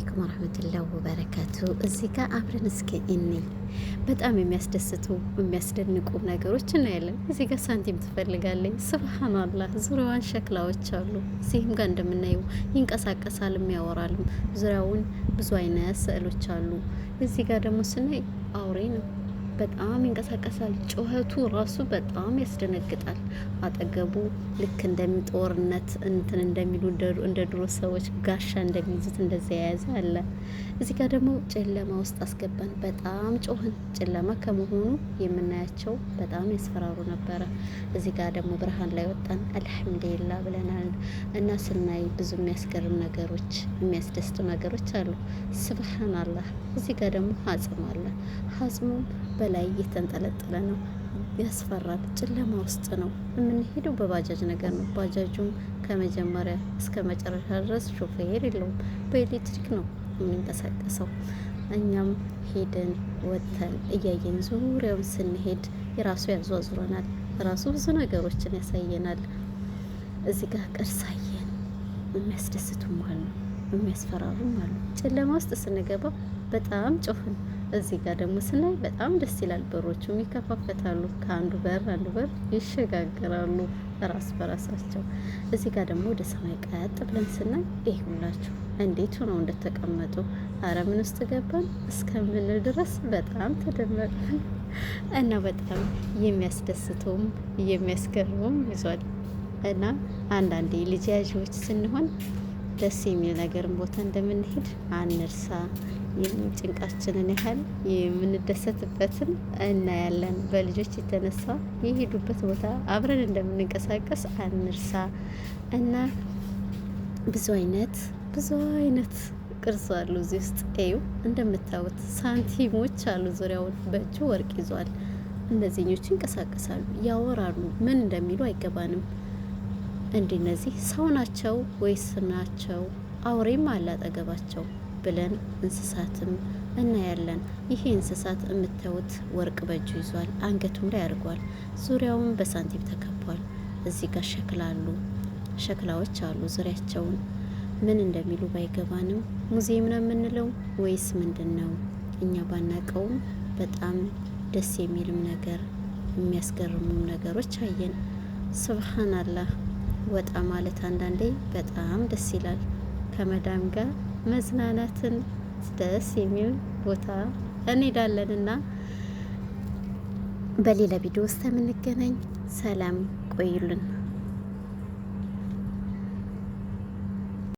አለይኩም ወራህመቱላሂ ወበረካቱ። እዚህ ጋር አብረን እስኪ እንይ በጣም የሚያስደስቱ የሚያስደንቁ ነገሮች እናያለን። እዚህ ጋር ሳንቲም ትፈልጋለች። ሱብሃንአላህ ዙሪያዋን ሸክላዎች አሉ። እዚህም ጋር እንደምናየው ይንቀሳቀሳልም ያወራልም። ዙሪያውን ብዙ አይነት ስዕሎች አሉ። እዚህ ጋር ደግሞ ስናይ አውሬ ነው። በጣም ይንቀሳቀሳል። ጩኸቱ ራሱ በጣም ያስደነግጣል። አጠገቡ ልክ እንደሚጦርነት እንትን እንደሚሉ እንደ ድሮ ሰዎች ጋሻ እንደሚይዙት እንደዚያ የያዘ አለ። እዚህ ጋር ደግሞ ጨለማ ውስጥ አስገባን። በጣም ጮህን። ጨለማ ከመሆኑ የምናያቸው በጣም ያስፈራሩ ነበረ። እዚህ ጋር ደግሞ ብርሃን ላይ ወጣን። አልሐምዱሊላህ ብለናል እና ስናይ ብዙ የሚያስገርም ነገሮች የሚያስደስቱ ነገሮች አሉ። ሱብሃንአላህ። እዚህ ጋር ደግሞ ሀጽም አለ። ሀጽሙ በላይ እየተንጠለጠለ ነው። ያስፈራል። ጨለማ ውስጥ ነው የምንሄደው። በባጃጅ ነገር ነው። ባጃጁም ከመጀመሪያ እስከ መጨረሻ ድረስ ሾፌር የለውም። በኤሌክትሪክ ነው የሚንቀሳቀሰው። እኛም ሄደን ወጥተን እያየን ዙሪያውን ስንሄድ የራሱ ያዟዙረናል። ራሱ ብዙ ነገሮችን ያሳየናል። እዚህ ጋር ቅርሳየን የሚያስደስቱም አሉ፣ የሚያስፈራሩም አሉ። ጨለማ ውስጥ ስንገባ በጣም ጮህን። እዚህ ጋር ደግሞ ስናይ በጣም ደስ ይላል። በሮቹም ይከፋፈታሉ። ከአንዱ በር አንዱ በር ይሸጋገራሉ ራስ በራሳቸው። እዚህ ጋር ደግሞ ወደ ሰማይ ቀጥ ብለን ስናይ ይህ ሁላችሁ እንዴት ሆነው እንደተቀመጡ አረምን ውስጥ ገባን እስከምንል ድረስ በጣም ተደመጥን እና በጣም የሚያስደስተውም የሚያስገርመውም ይዟል። እና አንዳንዴ ልጅ ያዥዎች ስንሆን ደስ የሚል ነገርን ቦታ እንደምንሄድ አንርሳ። ጭንቃችንን ያህል የምንደሰትበትን እናያለን። በልጆች የተነሳ የሄዱበት ቦታ አብረን እንደምንንቀሳቀስ አንርሳ እና ብዙ አይነት ቅርጽ አሉ እዚህ ውስጥ እዩ። እንደምታዩት ሳንቲሞች አሉ። ዙሪያውን በእጁ ወርቅ ይዟል። እነዚህኞቹ ይንቀሳቀሳሉ፣ ያወራሉ። ምን እንደሚሉ አይገባንም። እነዚህ ሰው ናቸው ወይስ ናቸው? አውሬም አለ አጠገባቸው ብለን እንስሳትም እናያለን። ይሄ እንስሳት የምታዩት ወርቅ በእጁ ይዟል፣ አንገቱም ላይ አድርጓል። ዙሪያውን በሳንቲም ተከቧል። እዚህ ጋር ሸክላዎች አሉ ዙሪያቸውን። ምን እንደሚሉ ባይገባንም ሙዚየም ነው የምንለው ወይስ ምንድን ነው እኛ ባናቀውም፣ በጣም ደስ የሚልም ነገር የሚያስገርሙም ነገሮች አየን። ሱብሃንአላህ። ወጣ ማለት አንዳንዴ በጣም ደስ ይላል። ከመዳም ጋር መዝናናትን ደስ የሚል ቦታ እንሄዳለንና በሌላ ቪዲዮ ውስጥ የምንገናኝ። ሰላም ቆዩልን።